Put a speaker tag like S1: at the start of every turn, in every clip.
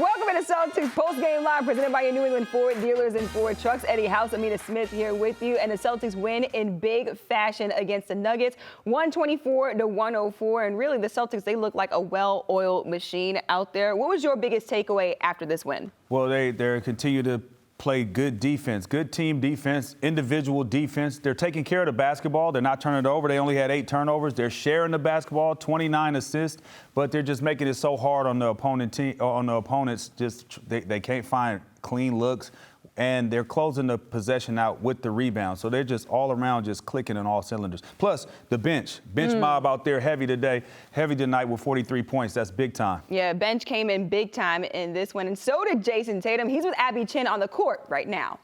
S1: Welcome to Celtics Post-Game Live, presented by your New England Ford dealers and Ford trucks. Eddie House, Amina Smith here with you. And the Celtics win in big fashion against the Nuggets, 124-104. And really, the Celtics, they look like a well-oiled machine out there. What was your biggest takeaway after this win?
S2: Well, they continue to play good defense, good team defense, individual defense. They're taking care of the basketball. They're not turning it over. They only had 8 turnovers. They're sharing the basketball, 29 assists, but they're just making it so hard on the opponent team, on the opponents. Just they can't find clean looks, and they're closing the possession out with the rebound. So they're just all around just clicking on all cylinders. Plus the bench mob out there heavy tonight with 43 points. That's big time.
S1: Yeah, bench came in big time in this one, and so did Jayson Tatum. He's with Abby Chin on the court right now.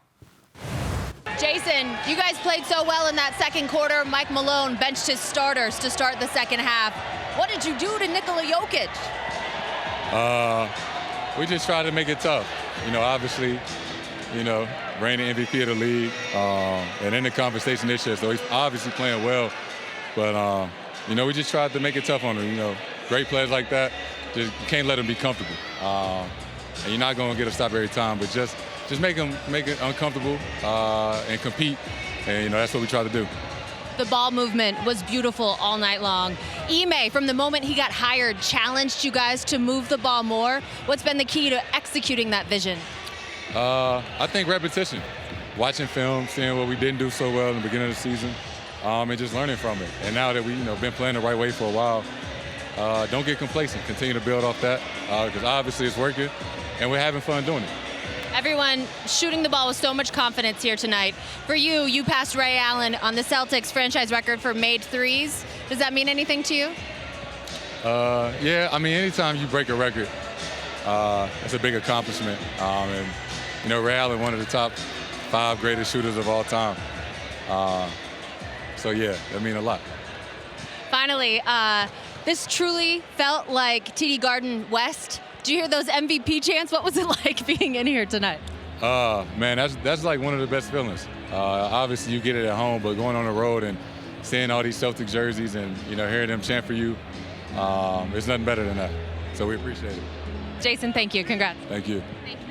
S3: Jayson, you guys played so well in that second quarter. Mike Malone benched his starters to start the second half. What did you do to Nikola Jokic?
S4: We just tried to make it tough. Obviously, reigning MVP of the league, and in the conversation this year, so he's obviously playing well. But, we just tried to make it tough on him. Great players like that, just can't let them be comfortable. And you're not going to get a stop every time, but just make it uncomfortable and compete. And, that's what we try to do.
S3: The ball movement was beautiful all night long. Ime, from the moment he got hired, challenged you guys to move the ball more. What's been the key to executing that vision?
S4: I think repetition, watching film, seeing what we didn't do so well in the beginning of the season, and just learning from it. And now that we've been playing the right way for a while, don't get complacent. Continue to build off that because obviously it's working, and we're having fun doing it.
S3: Everyone shooting the ball with so much confidence here tonight. For you, you passed Ray Allen on the Celtics franchise record for made threes. Does that mean anything to you?
S4: Yeah, anytime you break a record, it's a big accomplishment. Ray Allen, one of the top 5 greatest shooters of all time. So, yeah, that means a lot.
S3: Finally, this truly felt like TD Garden West. Did you hear those MVP chants? What was it like being in here tonight?
S4: Man, that's like one of the best feelings. Obviously, you get it at home, but going on the road and seeing all these Celtics jerseys and, hearing them chant for you, there's nothing better than that. So we appreciate it.
S3: Jayson, thank you. Congrats.
S4: Thank you.
S3: Thank you.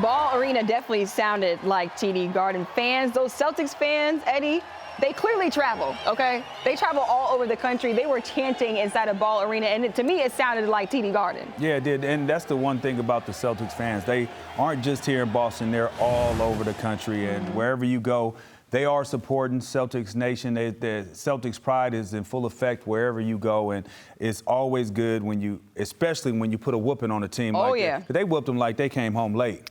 S1: Ball Arena definitely sounded like TD Garden. Fans, those Celtics fans, Eddie, they clearly travel, okay? They travel all over the country. They were chanting inside of Ball Arena, and to me, it sounded like TD Garden.
S2: Yeah, it did, and that's the one thing about the Celtics fans. They aren't just here in Boston. They're all over the country, and wherever you go, they are supporting Celtics Nation. The Celtics pride is in full effect wherever you go, and it's always good especially when you put a whooping on a team like that. They whooped them like they came home late.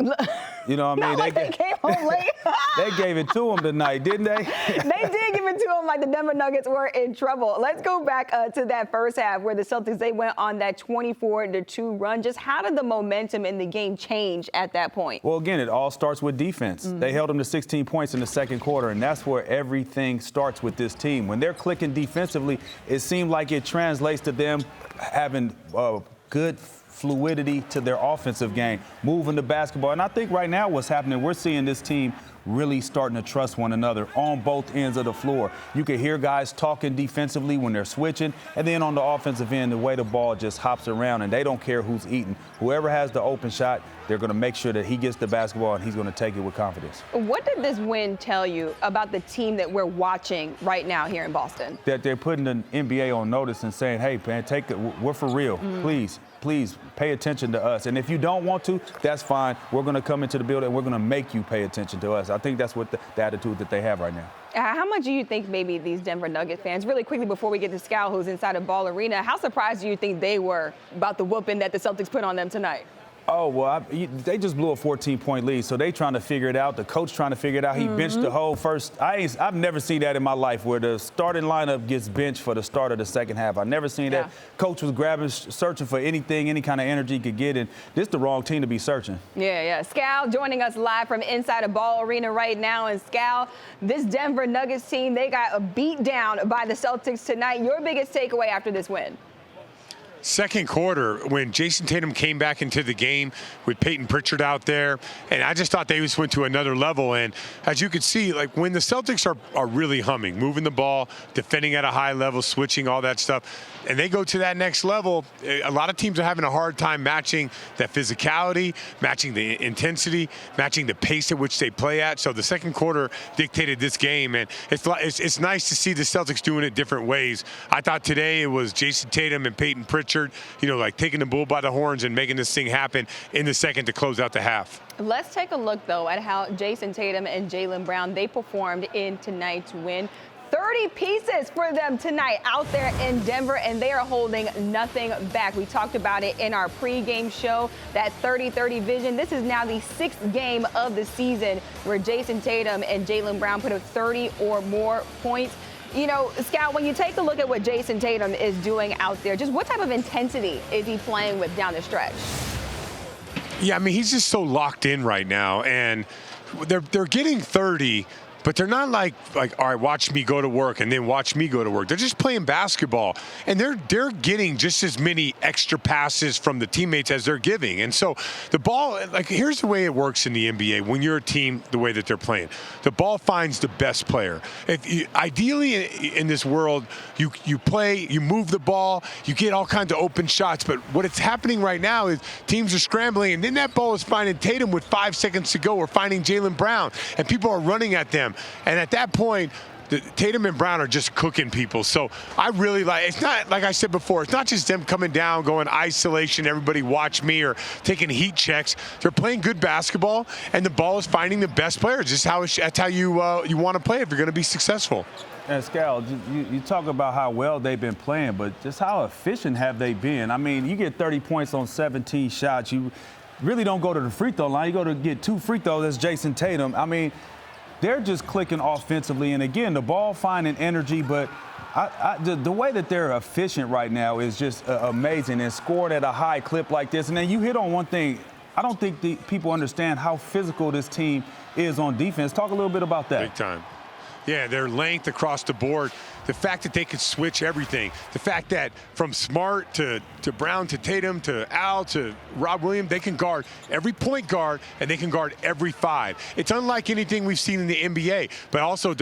S2: You know what I mean?
S1: Not like they came home late.
S2: They gave it to them tonight, didn't they?
S1: They did give it to them like the Denver Nuggets were in trouble. Let's go back to that first half where the Celtics, they went on that 24-2 run. Just how did the momentum in the game change at that point?
S2: Well, again, it all starts with defense. They held them to 16 points in the second quarter, and that's where everything starts with this team. When they're clicking defensively, it seemed like it translates to them having good fluidity to their offensive game, moving the basketball. And I think right now what's happening, we're seeing this team really starting to trust one another on both ends of the floor. You can hear guys talking defensively when they're switching, and then on the offensive end, the way the ball just hops around, and they don't care who's eating. Whoever has the open shot, they're going to make sure that he gets the basketball and he's going to take it with confidence.
S1: What did this win tell you about the team that we're watching right now here in Boston?
S2: That they're putting the NBA on notice and saying, hey, man, we're for real. Please pay attention to us. And if you don't want to, that's fine. We're going to come into the building and we're going to make you pay attention to us. I think that's what the attitude that they have right now.
S1: How much do you think maybe these Denver Nuggets fans, really quickly before we get to Scal, who's inside of Ball Arena, how surprised do you think they were about the whooping that the Celtics put on them tonight?
S2: Oh, well, they just blew a 14-point lead, so they trying to figure it out. The coach trying to figure it out. He benched the whole first. I've never seen that in my life where the starting lineup gets benched for the start of the second half. I've never seen that. Coach was grabbing, searching for anything, any kind of energy he could get, and this is the wrong team to be searching.
S1: Yeah. Scal joining us live from inside of Ball Arena right now. And Scal, this Denver Nuggets team, they got a beat down by the Celtics tonight. Your biggest takeaway after this win?
S5: Second quarter, when Jayson Tatum came back into the game with Peyton Pritchard out there, and I just thought they just went to another level. And as you could see, like when the Celtics are really humming, moving the ball, defending at a high level, switching, all that stuff, and they go to that next level, a lot of teams are having a hard time matching that physicality, matching the intensity, matching the pace at which they play at. So the second quarter dictated this game, and it's nice to see the Celtics doing it different ways. I thought today it was Jayson Tatum and Peyton Pritchard, like taking the bull by the horns and making this thing happen in the second to close out the half.
S1: Let's take a look, though, at how Jayson Tatum and Jaylen Brown, they performed in tonight's win. 30 pieces for them tonight out there in Denver, and they are holding nothing back. We talked about it in our pregame show, that 30-30 vision. This is now the 6th game of the season where Jayson Tatum and Jaylen Brown put up 30 or more points. Scout, when you take a look at what Jayson Tatum is doing out there, just what type of intensity is he playing with down the stretch?
S5: Yeah, I mean, he's just so locked in right now, and they're getting 30. But they're not like, all right, watch me go to work and then watch me go to work. They're just playing basketball, and they're getting just as many extra passes from the teammates as they're giving. And so the ball, here's the way it works in the NBA when you're a team the way that they're playing. The ball finds the best player. Ideally, in this world, you play, you move the ball, you get all kinds of open shots. But what it's happening right now is teams are scrambling, and then that ball is finding Tatum with 5 seconds to go, or finding Jaylen Brown, and people are running at them. And at that point, Tatum and Brown are just cooking people. So I really it's not, like I said before, it's not just them coming down, going isolation, everybody watch me, or taking heat checks. They're playing good basketball, and the ball is finding the best players. That's how you want to play if you're going to be successful.
S2: And Scal, you talk about how well they've been playing, but just how efficient have they been? I mean, you get 30 points on 17 shots. You really don't go to the free throw line. You go to get 2 free throws. That's Jayson Tatum. I mean, they're just clicking offensively, and again, the ball finding energy, but the way that they're efficient right now is just amazing, and scoring at a high clip like this. And then you hit on one thing. I don't think the people understand how physical this team is on defense. Talk a little bit about that.
S5: Big time. Yeah, their length across the board, the fact that they could switch everything, the fact that from Smart to Brown to Tatum to Al to Rob Williams, they can guard every point guard, and they can guard every 5. It's unlike anything we've seen in the NBA. But also,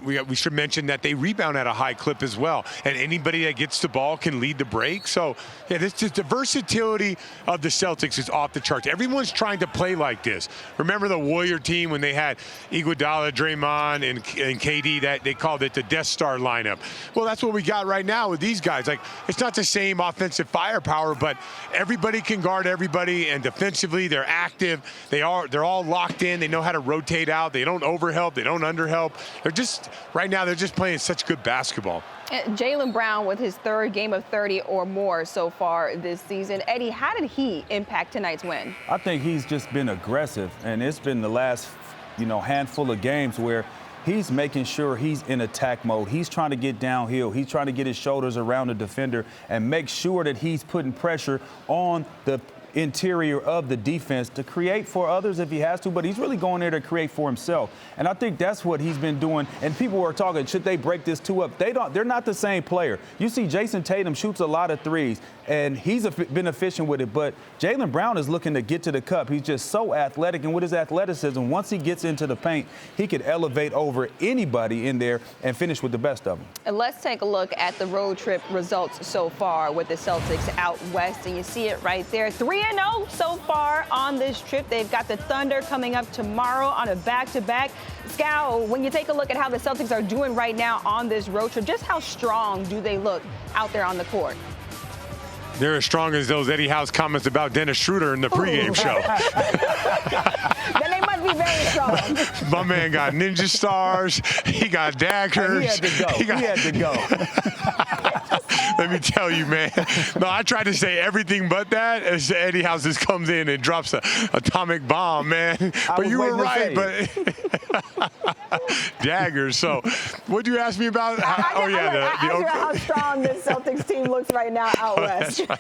S5: we should mention that they rebound at a high clip as well, and anybody that gets the ball can lead the break. So yeah, the versatility of the Celtics is off the charts. Everyone's trying to play like this. Remember the Warrior team when they had Iguodala, Draymond, and KD, that they called it the Death Star lineup. Well, that's what we got right now with these guys. It's not the same offensive firepower, but everybody can guard everybody, and defensively they're active. They're all locked in. They know how to rotate out. They don't overhelp. They don't underhelp. Right now they're just playing such good basketball.
S1: Jaylen Brown with his 3rd game of 30 or more so far this season. Eddie, how did he impact tonight's win?
S2: I think he's just been aggressive, and it's been the last, handful of games where he's making sure he's in attack mode. He's trying to get downhill. He's trying to get his shoulders around the defender and make sure that he's putting pressure on the interior of the defense to create for others if he has to, but he's really going there to create for himself. And I think that's what he's been doing. And people are talking, should they break this 2 up? They're not the same player. You see Jayson Tatum shoots a lot of threes, and he's been efficient with it, but Jaylen Brown is looking to get to the cup. He's just so athletic, and with his athleticism, once he gets into the paint, he could elevate over anybody in there and finish with the best of them.
S1: And let's take a look at the road trip results so far with the Celtics out west, and you see it right there. 3-0 so far on this trip. They've got the Thunder coming up tomorrow on a back-to-back. Scal, when you take a look at how the Celtics are doing right now on this road trip, just how strong do they look out there on the court?
S5: They're as strong as those Eddie House comments about Dennis Schroeder in the pregame show.
S1: Then they must be very strong.
S5: My man got ninja stars. He got daggers.
S2: He had to go.
S5: Let me tell you, man. No, I tried to say everything but that as Eddie House just comes in and drops an atomic bomb, man. But you were right. But daggers. So, what did you ask me about?
S1: How strong this Celtics team looks right now out west.
S5: Right.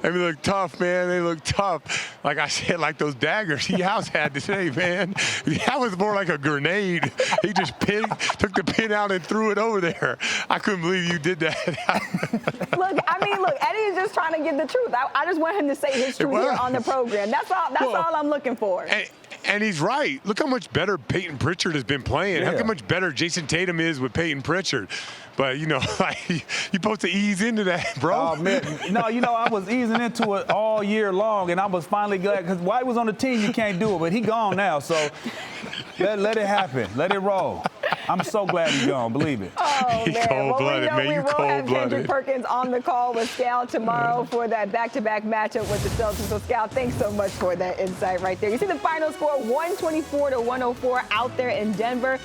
S5: They look tough, man. They look tough. Like I said, like those daggers he House had today, man. That was more like a grenade. He just took the pin out and threw it over there. I couldn't believe you did that.
S1: Look, Eddie is just trying to get the truth. I just want him to say his truth here on the program. That's all I'm looking for.
S5: And he's right. Look how much better Peyton Pritchard has been playing.
S2: Yeah.
S5: Look how much better Jayson Tatum is with Peyton Pritchard. But, you know, like, you're supposed to ease into that, bro.
S2: Oh, man. No, you know, I was easing into it all year long, and I was finally glad because while he was on the team, you can't do it. But he gone now, so let it happen. Let it roll. I'm so glad he's gone. Believe it.
S1: Oh,
S5: He
S1: man.
S5: cold-blooded,
S1: Well, we
S5: man.
S1: know
S5: You
S1: we will have
S5: cold-blooded.
S1: Kendrick Perkins on the call with Scal tomorrow for that back-to-back matchup with the Celtics. So, Scal, thanks so much for that insight right there. You see the final score, 124-104 out there in Denver.